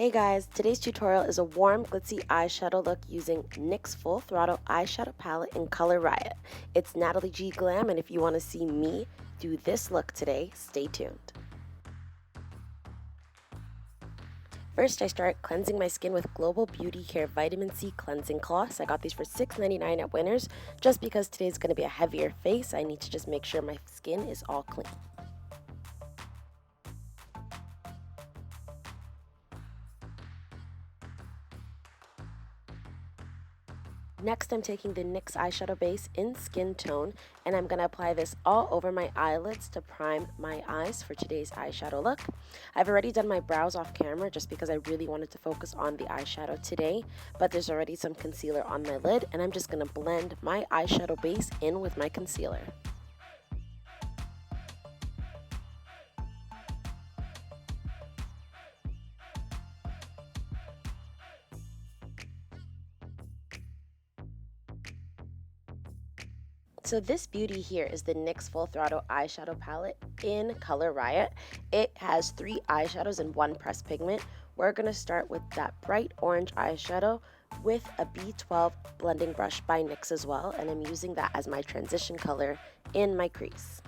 Hey guys, today's tutorial is a warm, glitzy eyeshadow look using NYX's Full Throttle eyeshadow palette in color Riot. It's Natalie G Glam, and if you want to see me do this look today, stay tuned. First, I start cleansing my skin with Global Beauty Care Vitamin C Cleansing Cloths. I got these for $6.99 at Winners. Just because today's going to be a heavier face, I need to just make sure my skin is all clean. Next, I'm taking the NYX Eyeshadow Base in Skin Tone, and I'm going to apply this all over my eyelids to prime my eyes for today's eyeshadow look. I've already done my brows off camera just because I really wanted to focus on the eyeshadow today, but there's already some concealer on my lid, and I'm just going to blend my eyeshadow base in with my concealer. So this beauty here is the NYX Full Throttle eyeshadow palette in color Riot. It has 3 eyeshadows and 1 pressed pigment. We're going to start with that bright orange eyeshadow with a B12 blending brush by NYX as well, and I'm using that as my transition color in my crease.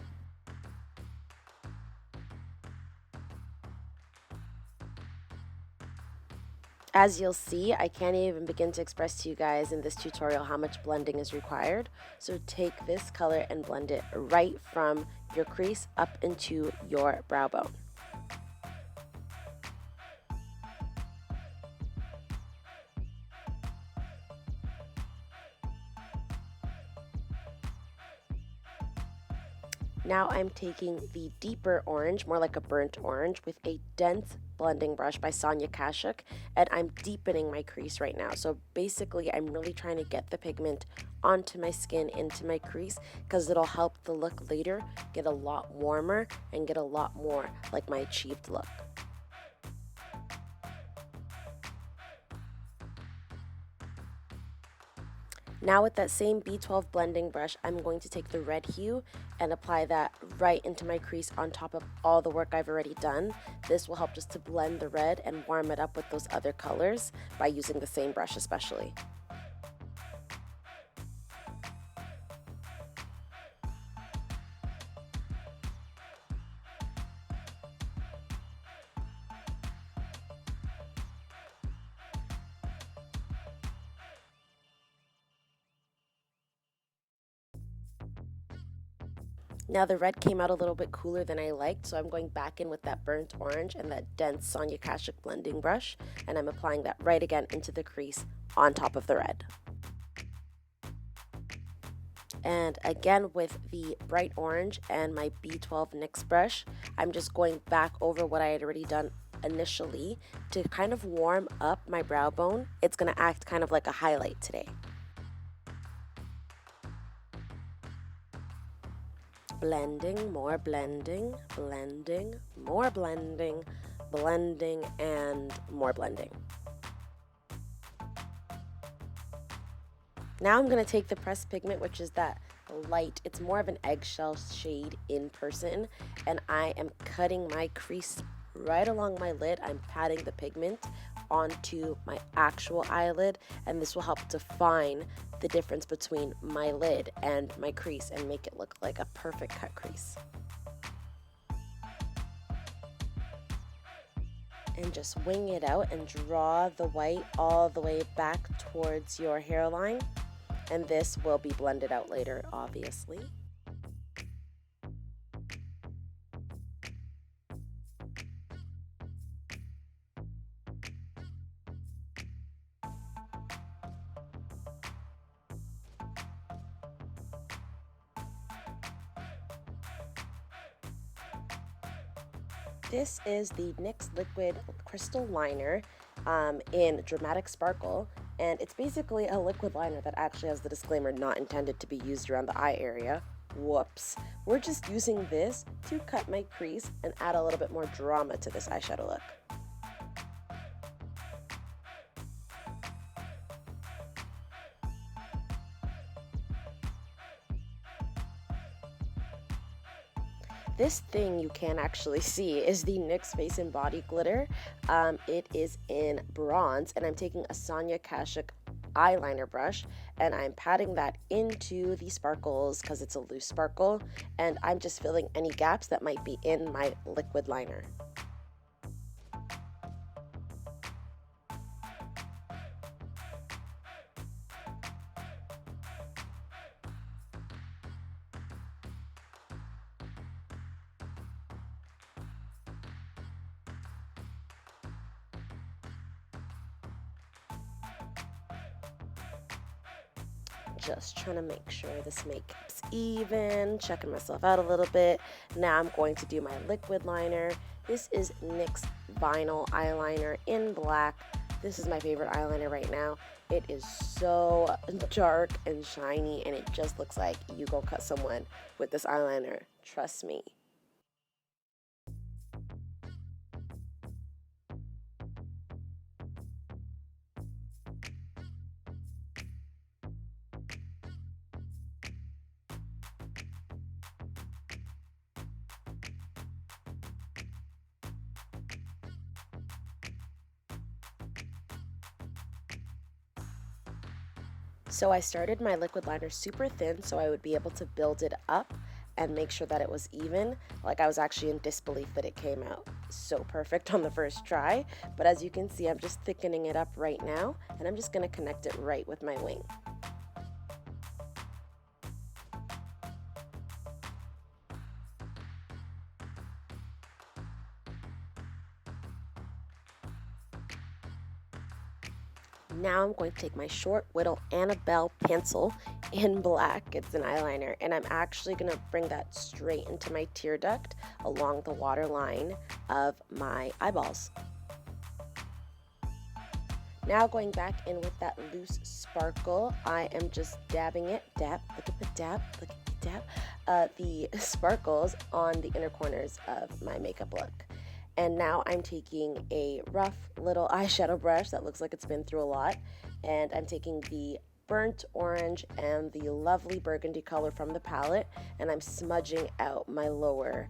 As you'll see, I can't even begin to express to you guys in this tutorial how much blending is required. So take this color and blend it right from your crease up into your brow bone. Now I'm taking the deeper orange, more like a burnt orange, with a dense blending brush by Sonia Kashuk, and I'm deepening my crease right now. So basically, I'm really trying to get the pigment onto my skin, into my crease, because it'll help the look later get a lot warmer and get a lot more like my achieved look. Now with that same B12 blending brush, I'm going to take the red hue and apply that right into my crease on top of all the work I've already done. This will help just to blend the red and warm it up with those other colors by using the same brush especially. Now the red came out a little bit cooler than I liked, so I'm going back in with that burnt orange and that dense Sonia Kashuk blending brush, and I'm applying that right again into the crease on top of the red. And again with the bright orange and my B12 NYX brush, I'm just going back over what I had already done initially to kind of warm up my brow bone. It's going to act kind of like a highlight today. Blending, more blending, blending, more blending, blending, and more blending. Now I'm going to take the pressed pigment, which is that light, it's more of an eggshell shade in person, and I am cutting my crease right along my lid. I'm patting the pigment onto my actual eyelid, and this will help define the difference between my lid and my crease and make it look like a perfect cut crease. And just wing it out and draw the white all the way back towards your hairline, and this will be blended out later, obviously. This is the NYX Liquid Crystal Liner in Dramatic Sparkle, and it's basically a liquid liner that actually has the disclaimer not intended to be used around the eye area. Whoops. We're just using this to cut my crease and add a little bit more drama to this eyeshadow look. This thing you can actually see is the NYX Face and Body Glitter. It is in bronze, and I'm taking a Sonia Kashuk eyeliner brush, and I'm patting that into the sparkles because it's a loose sparkle, and I'm just filling any gaps that might be in my liquid liner. Just trying to make sure this makeup's even, checking myself out a little bit. Now I'm going to do my liquid liner. This is NYX Vinyl Eyeliner in black. This is my favorite eyeliner right now. It is so dark and shiny, and it just looks like you go cut someone with this eyeliner. Trust me. So I started my liquid liner super thin so I would be able to build it up and make sure that it was even. Like, I was actually in disbelief that it came out so perfect on the first try. But as you can see, I'm just thickening it up right now, and I'm just going to connect it right with my wing. Now I'm going to take my short Whittle Annabelle pencil in black. It's an eyeliner, and I'm actually going to bring that straight into my tear duct along the waterline of my eyeballs. Now going back in with that loose sparkle, I am just dabbing it, dab, look at the dab, look at the dab, the sparkles on the inner corners of my makeup look. And now I'm taking a rough little eyeshadow brush that looks like it's been through a lot, and I'm taking the burnt orange and the lovely burgundy color from the palette, and I'm smudging out my lower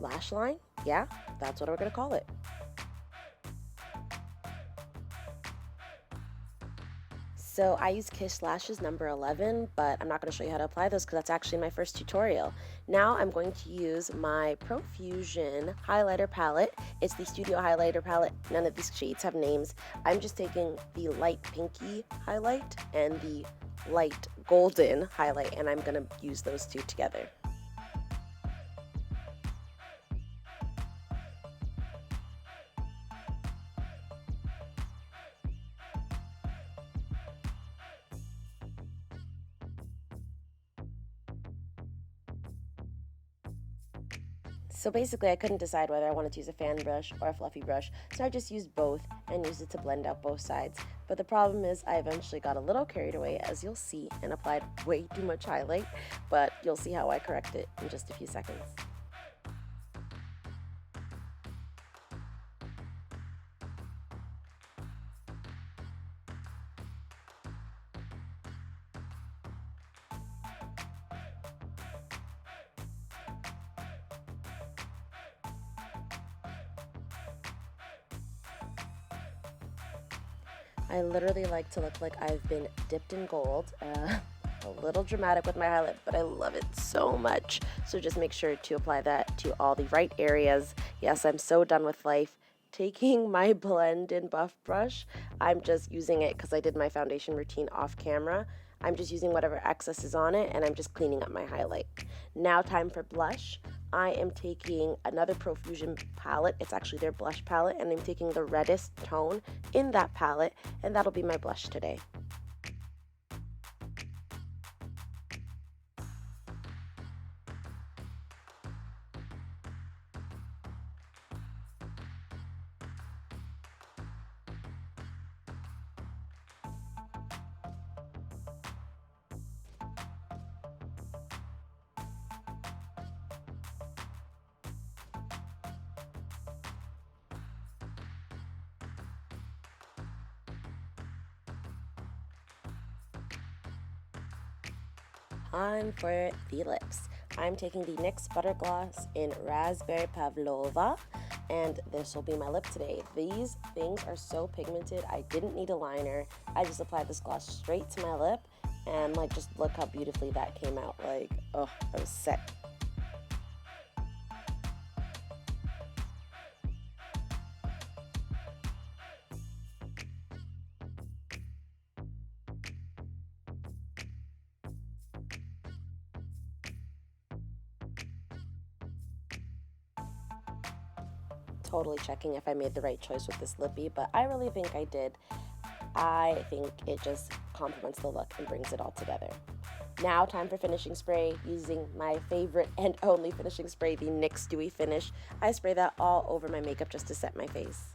lash line. Yeah, that's what we're gonna call it. So I use Kiss Lashes number 11, but I'm not going to show you how to apply those because that's actually my first tutorial. Now I'm going to use my Profusion highlighter palette. It's the Studio Highlighter palette. None of these shades have names. I'm just taking the light pinky highlight and the light golden highlight, and I'm going to use those two together. So basically I couldn't decide whether I wanted to use a fan brush or a fluffy brush, so I just used both and used it to blend out both sides. But the problem is I eventually got a little carried away, as you'll see, and applied way too much highlight, but you'll see how I correct it in just a few seconds. I literally like to look like I've been dipped in gold. A little dramatic with my highlight, but I love it so much. So just make sure to apply that to all the right areas. Yes, I'm so done with life. Taking my blend and buff brush, I'm just using it because I did my foundation routine off camera. I'm just using whatever excess is on it, and I'm just cleaning up my highlight. Now time for blush. I am taking another Profusion palette. It's actually their blush palette, and I'm taking the reddest tone in that palette, and that'll be my blush today. On for the lips. I'm taking the NYX Butter Gloss in Raspberry Pavlova, and this will be my lip today. These things are so pigmented, I didn't need a liner. I just applied this gloss straight to my lip, and like, just look how beautifully that came out. Like, oh, I was set. Totally checking if I made the right choice with this lippy, but I really think I did. I think it just complements the look and brings it all together. Now, time for finishing spray, using my favorite and only finishing spray, the NYX Dewy Finish. I spray that all over my makeup just to set my face.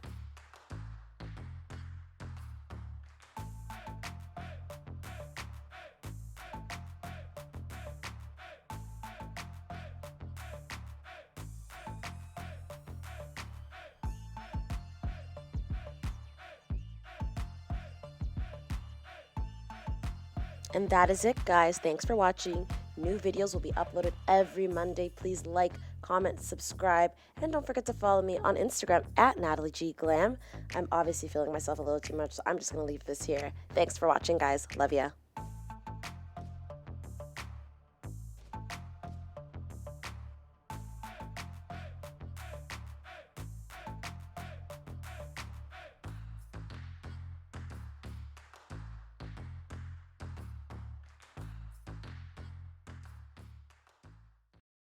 And that is it, guys. Thanks for watching. New videos will be uploaded every Monday. Please like, comment, subscribe, and don't forget to follow me on Instagram at NatalieGGlam. I'm obviously feeling myself a little too much, so I'm just going to leave this here. Thanks for watching, guys. Love ya.